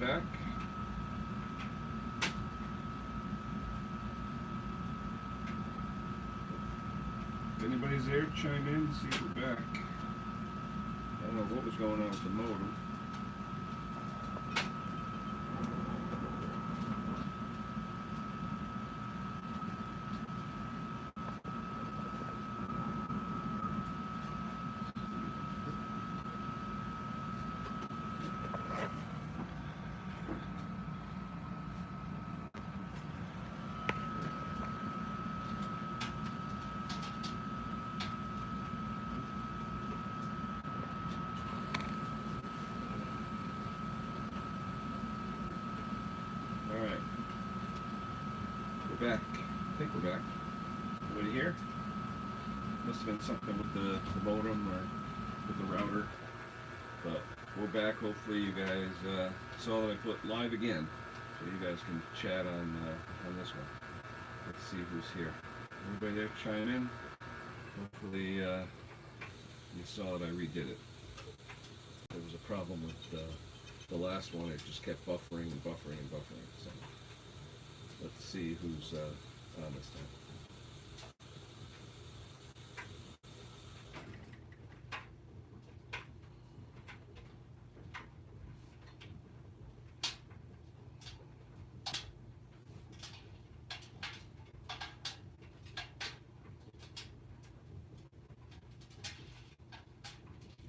back. If anybody's there, chime in, see if we're back. I don't know what was going on with the modem. Alright. We're back. I think we're back. Everybody here? Must have been something with the modem or with the router. But we're back. Hopefully you guys saw that I put live again. So you guys can chat on this one. Let's see who's here. Everybody there chime in. Hopefully you saw that I redid it. There was a problem with the last one. It just kept buffering and buffering and buffering. So let's see who's on this time.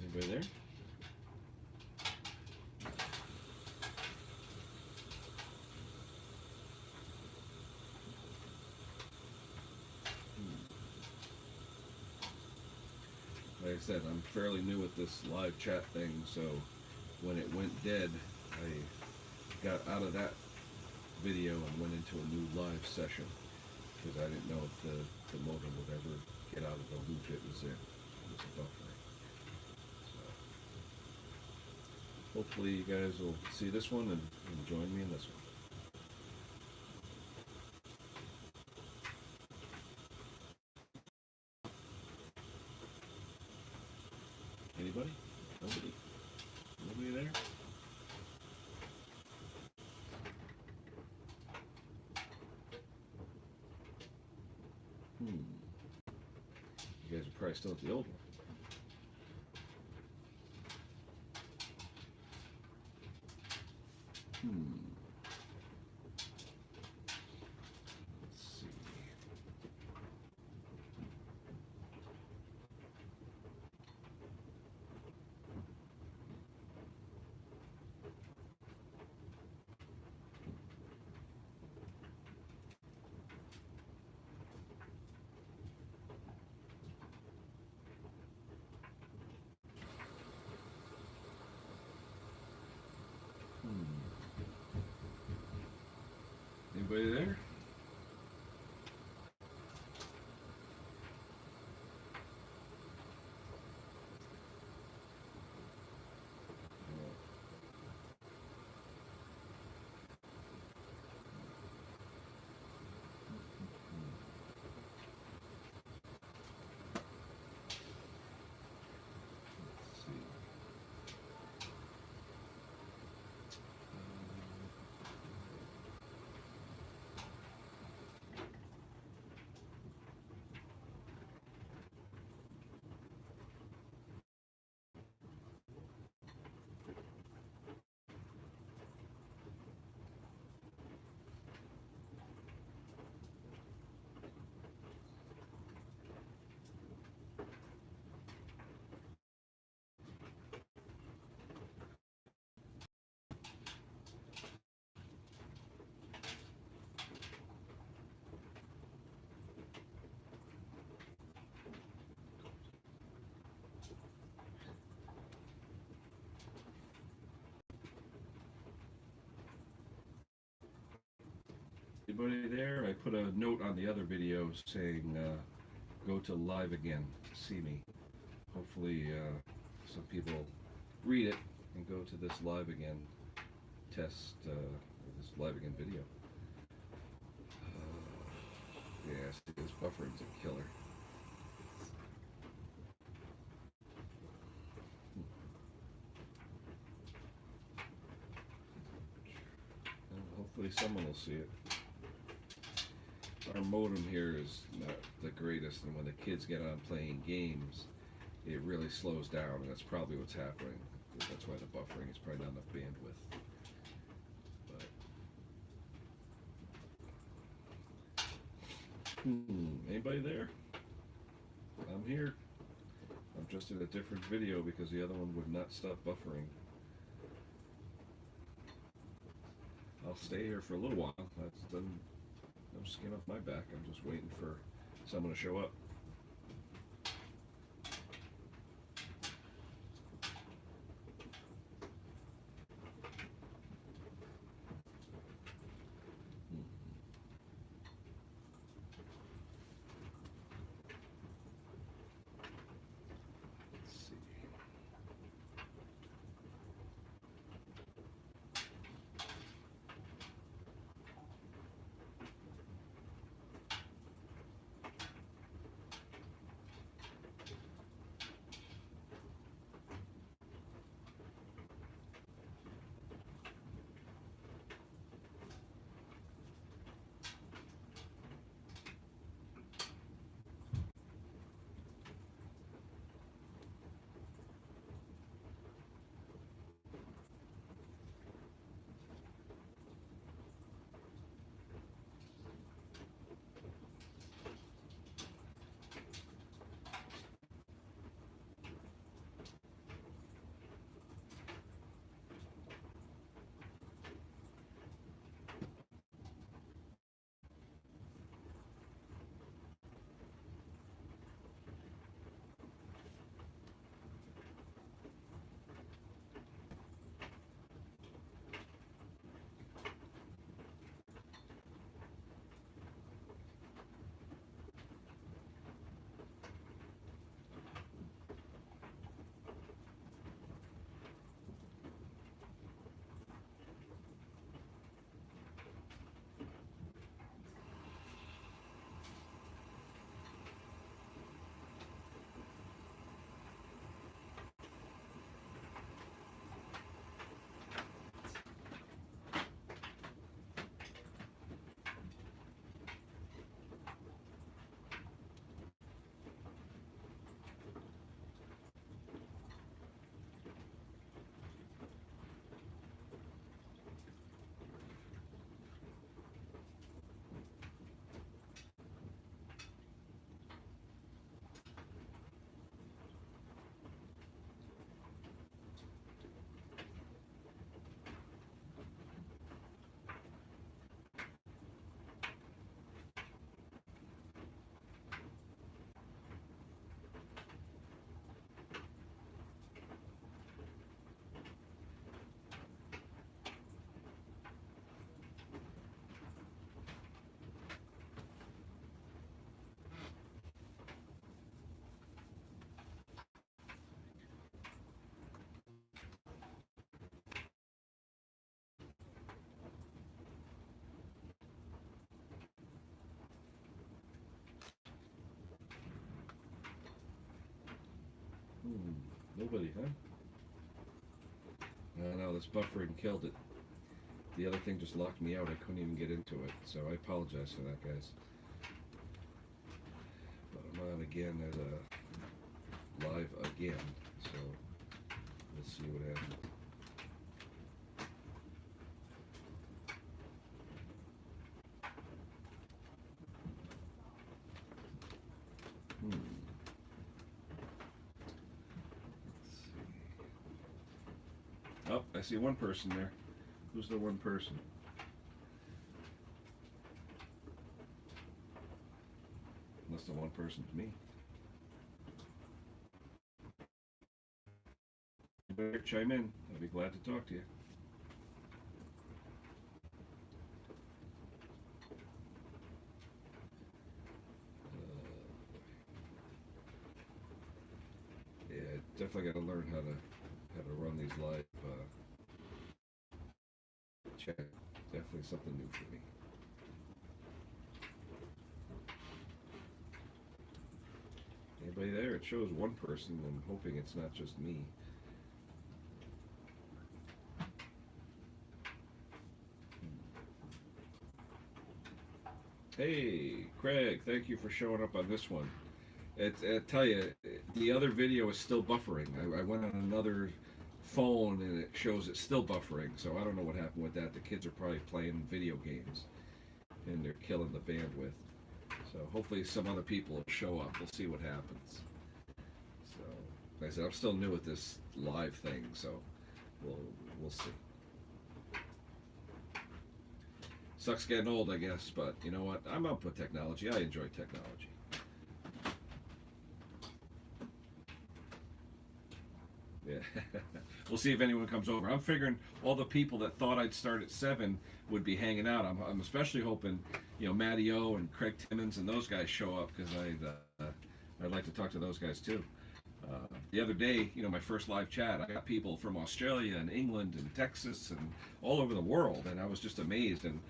Anybody there? Like I said, I'm fairly new with this live chat thing, so when it went dead, I got out of that video and went into a new live session because I didn't know if the modem would ever get out of the loop it was in. It was a buffering. So hopefully you guys will see this one and join me in this one. Anybody? Nobody? Nobody there? You guys are probably still at the old one. Let's see. Anybody there? Anybody there? I put a note on the other video saying go to live again to see me. Hopefully some people read it and go to this live again test, this live again video. Yeah, see, this buffering's a killer. hopefully someone will see it. Our modem here is not the greatest, and when the kids get on playing games, it really slows down, and that's probably what's happening. That's why the buffering is probably not enough bandwidth. But anybody there? I'm here. I'm just in a different video because the other one would not stop buffering. I'll stay here for a little while. That's done. No skin off my back. I'm just waiting for someone to show up. Let's see. Nobody, huh? No, this buffering killed it. The other thing just locked me out. I couldn't even get into it, so I apologize for that, guys. But I'm on again at live again, so we'll see what happens. Oh, I see one person there. Who's the one person? Unless the one person's me. You better chime in. I'd be glad to talk to you. Yeah, definitely got to learn how to run these live chat. Definitely something new for me. Anybody there? It shows one person. I'm hoping it's not just me. Hey, Craig, thank you for showing up on this one. I tell you, the other video is still buffering. I went on another phone and it shows it's still buffering. So I don't know what happened with that. The kids are probably playing video games and they're killing the bandwidth. So hopefully some other people will show up. We'll see what happens. So like I said, I'm still new at this live thing, so we'll we'll see. Sucks getting old, I guess, but you know what? I'm up with technology. I enjoy technology. Yeah. We'll see if anyone comes over. I'm figuring all the people that thought I'd start at 7 would be hanging out. I'm especially hoping, Matty O and Craig Timmons and those guys show up because I'd like to talk to those guys too. The other day, my first live chat, I got people from Australia and England and Texas and all over the world, and I was just amazed. And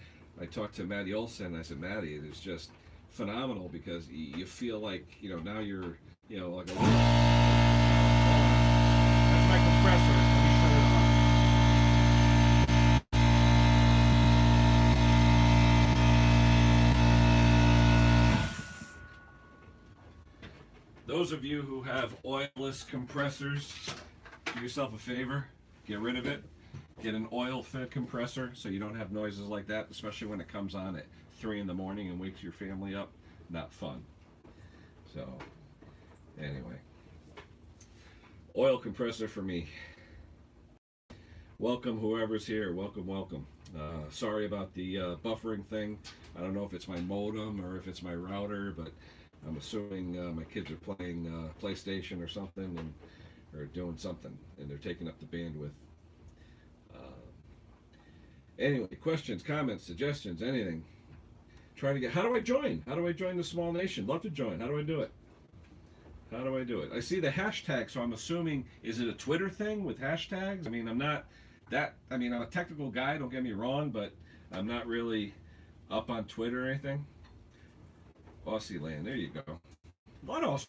I talked to Matty Olson. And I said, Matty, it is just phenomenal because you feel like now you're like a little. That's my compressor. Let me shut it off. Those of you who have oilless compressors, do yourself a favor, get rid of it. Get an oil-fed compressor so you don't have noises like that, especially when it comes on at 3 in the morning and wakes your family up. Not fun. So, anyway. Oil compressor for me. Welcome whoever's here. Welcome, welcome. Sorry about the buffering thing. I don't know if it's my modem or if it's my router, but I'm assuming my kids are playing PlayStation or something and or doing something, and they're taking up the bandwidth. Anyway, questions, comments, suggestions, anything. Trying to get. How do I join? How do I join the small nation? Love to join. How do I do it? How do I do it? I see the hashtag, so I'm assuming is it a Twitter thing with hashtags? I mean, I'm not that. I mean, I'm a technical guy. Don't get me wrong, but I'm not really up on Twitter or anything. Aussie land. There you go. A lot of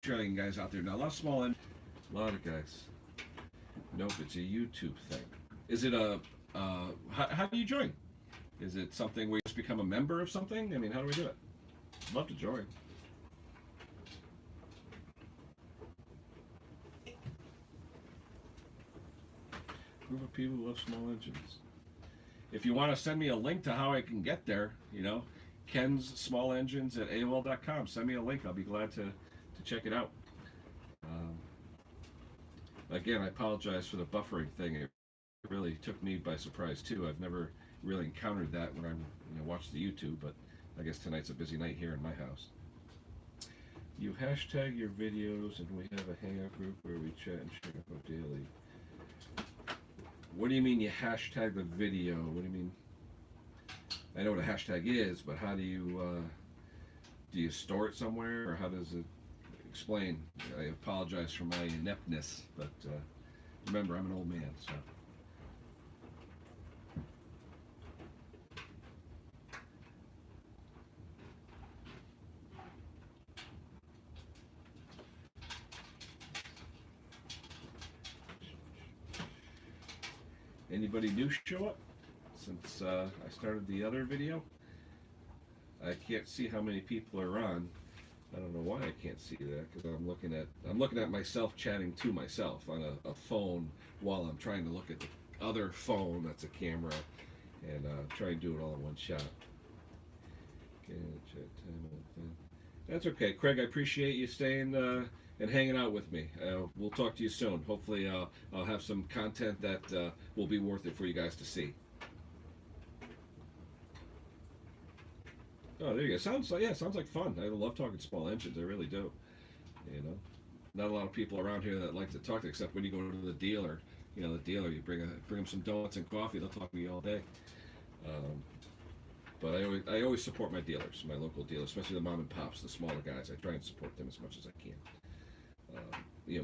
Australian guys out there now. A lot of small and a lot of guys. Nope, it's a YouTube thing. Is it a how do you join? Is it something where you just become a member of something? I mean, how do we do it? I'd love to join. Group of people who love small engines. If you want to send me a link to how I can get there, Ken's Small Engines at AOL.com. Send me a link. I'll be glad to check it out. Again, I apologize for the buffering thing. It really took me by surprise too. I've never really encountered that when I'm watch the YouTube, but I guess tonight's a busy night here in my house. You hashtag your videos, and we have a hangout group where we chat and share info daily. What do you mean you hashtag the video? What do you mean? I know what a hashtag is, but how do you store it somewhere, or how does it explain? I apologize for my ineptness, but remember, I'm an old man, so. Anybody new show up since I started the other video? I can't see how many people are on. I don't know why I can't see that because I'm looking at myself chatting to myself on a phone while I'm trying to look at the other phone that's a camera and try and do it all in one shot. Okay, chat time. That's okay, Craig. I appreciate you staying and hanging out with me. We'll talk to you soon. Hopefully, I'll have some content that will be worth it for you guys to see. Oh, there you go. Sounds like fun. I love talking small engines. I really do. Not a lot of people around here that like to talk, except when you go to the dealer. The dealer, you bring them some donuts and coffee. They'll talk to me all day. But I always support my dealers, my local dealers, especially the mom and pops, the smaller guys. I try and support them as much as I can.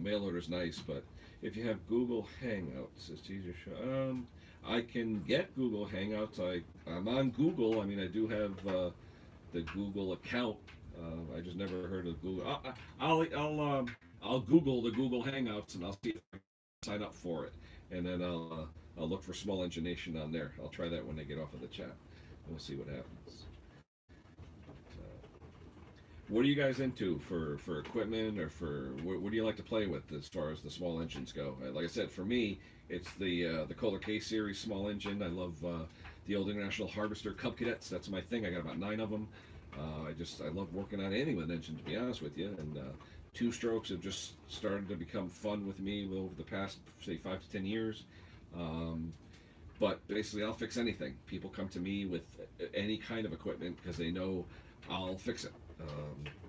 Mail order's nice, but if you have Google Hangouts, it's easier. I can get Google Hangouts. I'm on Google. I mean, I do have the Google account. I just never heard of Google. I'll Google the Google Hangouts and I'll see if I can sign up for it, and then I'll look for Small Engine Nation on there. I'll try that when they get off of the chat. We'll see what happens. What are you guys into for equipment, or for what do you like to play with as far as the small engines go? Like I said, for me, it's the Kohler K series small engine. I love the old International Harvester Cub Cadets. That's my thing. I got about 9 of them. I love working on anything with an engine, to be honest with you. And two strokes have just started to become fun with me over the past, say, 5 to 10 years. Um, but basically, I'll fix anything. People come to me with any kind of equipment because they know I'll fix it.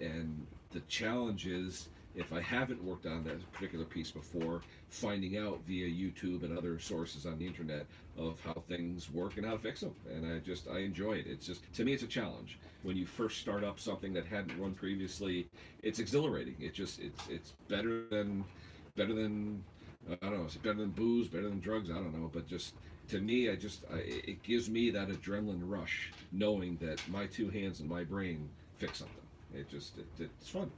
And the challenge is, if I haven't worked on that particular piece before, finding out via YouTube and other sources on the internet of how things work and how to fix them. And I enjoy it. It's just, to me, it's a challenge. When you first start up something that hadn't run previously, it's exhilarating. It's better than I don't know. It's better than booze, better than drugs. I don't know, but just to me, it gives me that adrenaline rush, knowing that my two hands and my brain fix something. It's fun.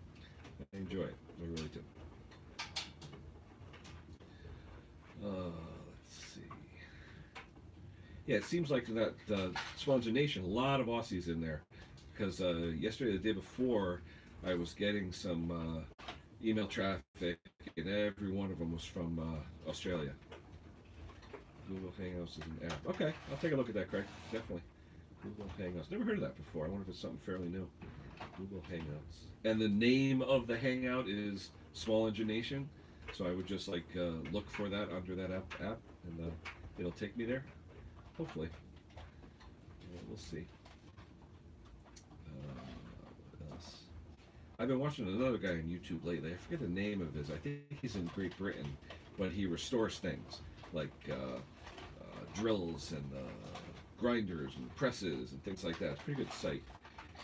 I enjoy it. I really do. Let's see. Yeah, it seems like that Sponge Nation, a lot of Aussies in there, because yesterday, the day before, I was getting some email traffic, and every one of them was from Australia. Google Hangouts is an app. Okay, I'll take a look at that, Craig. Definitely. Google Hangouts. Never heard of that before. I wonder if it's something fairly new. Google Hangouts. And the name of the Hangout is Small Engine Nation. So I would just look for that under that app, and it'll take me there. Hopefully. We'll see. What else? I've been watching another guy on YouTube lately. I forget the name of his. I think he's in Great Britain, but he restores things like drills and grinders and presses and things like that. It's a pretty good site.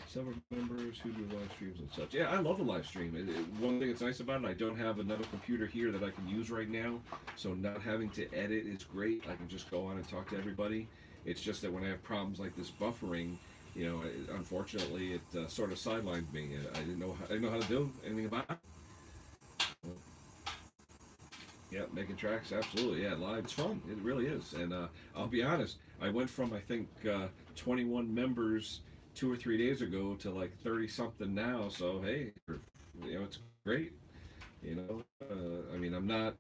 Several members who do live streams and such. Yeah, I love the live stream. One thing that's nice about it, I don't have another computer here that I can use right now, so not having to edit is great. I can just go on and talk to everybody. It's just that when I have problems like this buffering, unfortunately, it sort of sidelined me. I didn't know how to do anything about it. Yeah, making tracks, absolutely. Yeah, live, it's fun. It really is. And I'll be honest, I went from, I think, 21 members 2 or 3 days ago to like 30 something now. So hey, it's great. I mean, I'm not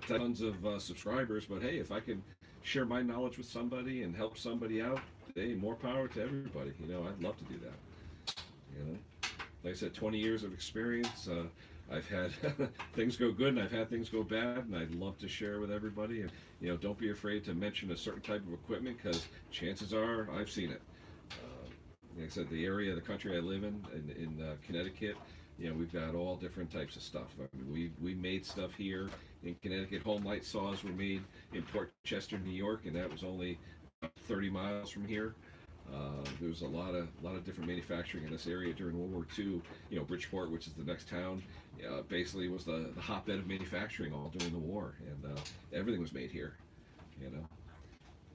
tons of subscribers, but hey, if I can share my knowledge with somebody and help somebody out, hey, more power to everybody. I'd love to do that. Like I said, 20 years of experience. I've had things go good and I've had things go bad, and I'd love to share with everybody. And don't be afraid to mention a certain type of equipment, because chances are I've seen it. Like I said, the area, the country I live in Connecticut, we've got all different types of stuff. I mean, we made stuff here in Connecticut. Home light saws were made in Port Chester, New York, and that was only 30 miles from here. There was a lot of different manufacturing in this area during World War II. Bridgeport, which is the next town, basically was the hotbed of manufacturing all during the war, and everything was made here.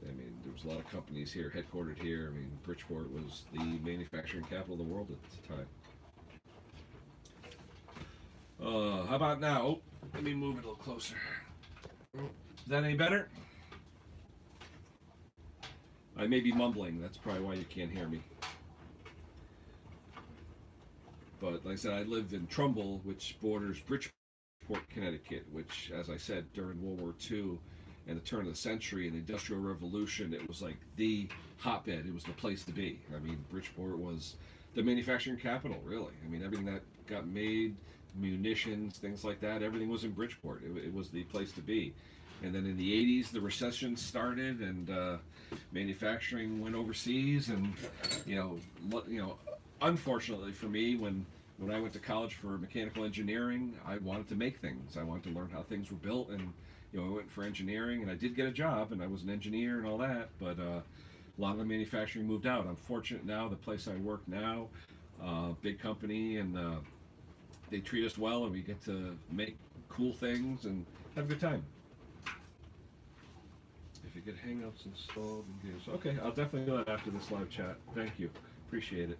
I mean, there was a lot of companies here, headquartered here. I mean, Bridgeport was the manufacturing capital of the world at the time. How about now? Oh, let me move it a little closer. Is that any better? I may be mumbling. That's probably why you can't hear me. But like I said, I live in Trumbull, which borders Bridgeport, Connecticut, which, as I said, during World War II and the turn of the century and the Industrial Revolution, it was like the hotbed. It was the place to be. I mean, Bridgeport was the manufacturing capital, really. I mean, everything that got made, munitions, things like that, everything was in Bridgeport. It was the place to be. And then in the 80s, the recession started, and manufacturing went overseas. And unfortunately for me, when I went to college for mechanical engineering, I wanted to make things. I wanted to learn how things were built, and I went for engineering, and I did get a job, and I was an engineer and all that. But a lot of the manufacturing moved out. I'm fortunate now. The place I work now, big company, and they treat us well, and we get to make cool things and have a good time. If you get Hangouts installed, okay, I'll definitely do that after this live chat. Thank you, appreciate it.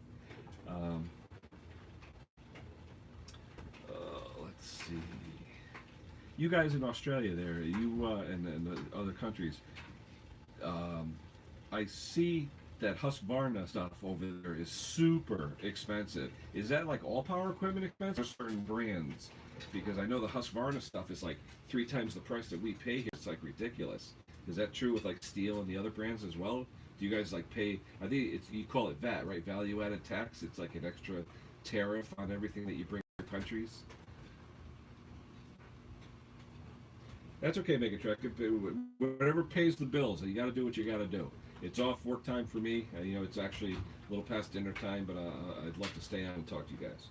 Let's see. You guys in Australia, and the other countries, I see that Husqvarna stuff over there is super expensive. Is that like all power equipment expensive or certain brands? Because I know the Husqvarna stuff is like 3 times the price that we pay here. It's like ridiculous. Is that true with like Steel and the other brands as well? Do you guys like pay? I think it's you call it VAT, right? Value added tax. It's like an extra tariff on everything that you bring to countries. That's okay, make it track. Whatever pays the bills, you got to do what you got to do. It's off work time for me. You know, it's actually a little past dinner time, but I'd love to stay on and talk to you guys.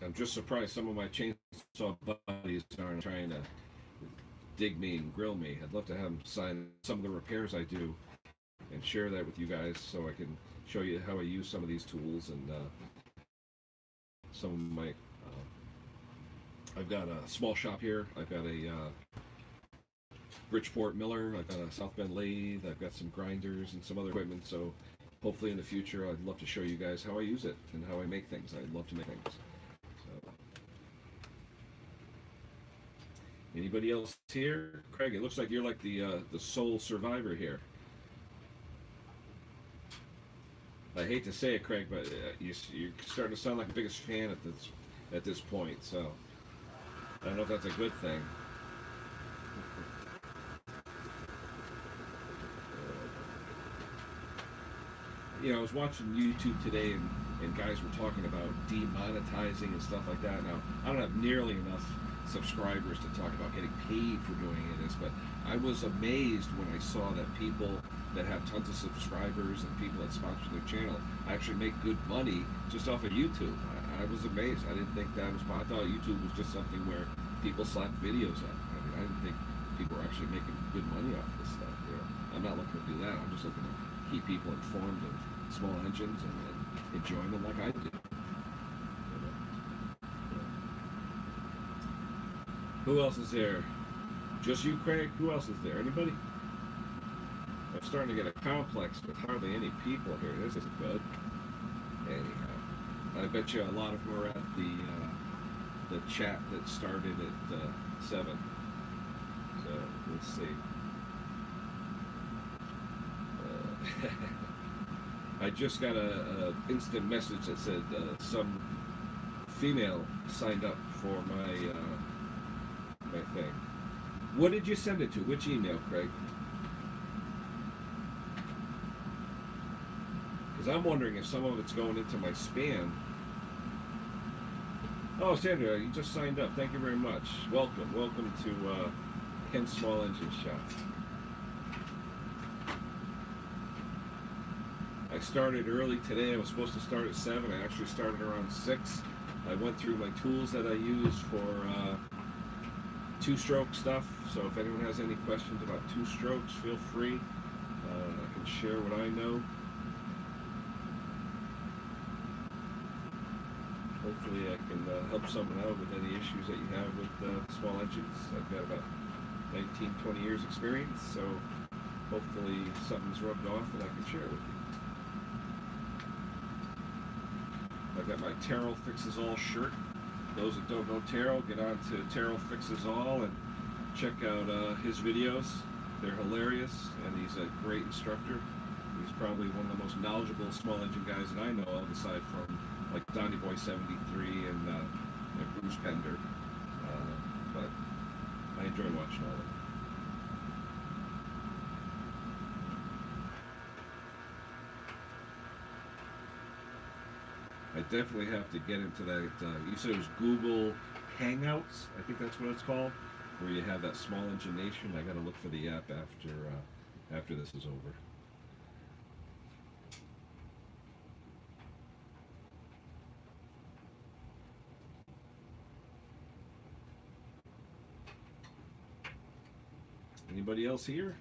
I'm just surprised some of my chainsaw buddies aren't trying to dig me and grill me. I'd love to have them sign some of the repairs I do and share that with you guys so I can show you how I use some of these tools and some of my. I've got a small shop here. I've got a Bridgeport Miller. I've got a South Bend lathe. I've got some grinders and some other equipment. So hopefully in the future, I'd love to show you guys how I use it and how I make things. I'd love to make things. So, anybody else here? Craig, it looks like you're like the sole survivor here. I hate to say it, Craig, but you're starting to sound like the biggest fan at this point. So I don't know if that's a good thing. You know, I was watching YouTube today, and guys were talking about demonetizing and stuff like that. Now, I don't have nearly enough subscribers to talk about getting paid for doing this, but I was amazed when I saw that people that have tons of subscribers and people that sponsor their channel actually make good money just off of YouTube. I was amazed. I didn't think that was. I thought YouTube was just something where people slap videos up. I mean, I didn't think people were actually making good money off this stuff. You know, I'm not looking to do that. I'm just looking to keep people informed of small engines and enjoying them like I do. Who else is there? Just you, Craig? Who else is there? Anybody? I'm starting to get a complex with hardly any people here. This isn't good. Anyhow, I bet you a lot of them are at the chat that started at 7. So let's see. I just got a instant message that said some female signed up for my thing. What did you send it to? Which email, Craig? Because I'm wondering if some of it's going into my spam. Oh, Sandra, you just signed up. Thank you very much. Welcome. Welcome to Ken's Small Engine Shop. I started early today. I was supposed to start at 7. I actually started around 6. I went through my tools that I use for two-stroke stuff. So if anyone has any questions about two strokes, feel free. I can share what I know. Hopefully I can help someone out with any issues that you have with small engines. I've got about 19, 20 years experience, so hopefully something's rubbed off and I can share it with you. I've got my Terrell Fixes All shirt. Those that don't know Terrell, get on to Terrell Fixes All and check out his videos. They're hilarious, and he's a great instructor. He's probably one of the most knowledgeable small engine guys that I know of, aside from like Donny Boy 73 and Bruce Pender. But I enjoy watching all of them. I definitely have to get into that. You said it was Google Hangouts. I think that's what it's called, where you have that Small Engine Nation. I got to look for the app after this is over. Anybody else here?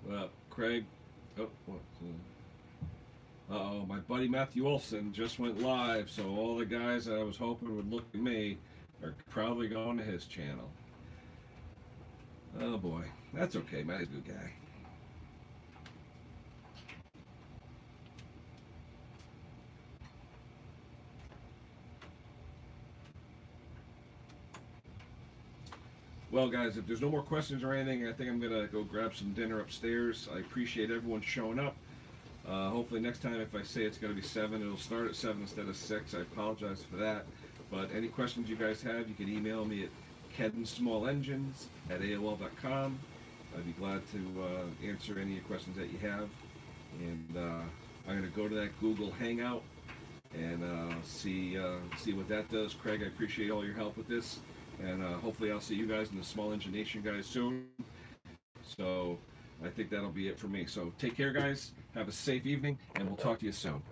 Well, Craig. Oh, what? Uh-oh, my buddy Matthew Olson just went live, so all the guys that I was hoping would look at me are probably going to his channel. Oh boy, that's okay. Matt's a good guy. Well, guys, if there's no more questions or anything, I think I'm gonna go grab some dinner upstairs. I appreciate everyone showing up. Hopefully next time, if I say it's gonna be 7, it'll start at 7 instead of 6. I apologize for that. But any questions you guys have, you can email me at kevinsmallengines@aol.com. I'd be glad to answer any questions that you have. And I'm gonna go to that Google Hangout and see what that does. Craig, I appreciate all your help with this, and hopefully I'll see you guys in the Small Engine Nation guys soon. So I think that'll be it for me. So take care, guys. Have a safe evening, and we'll talk to you soon.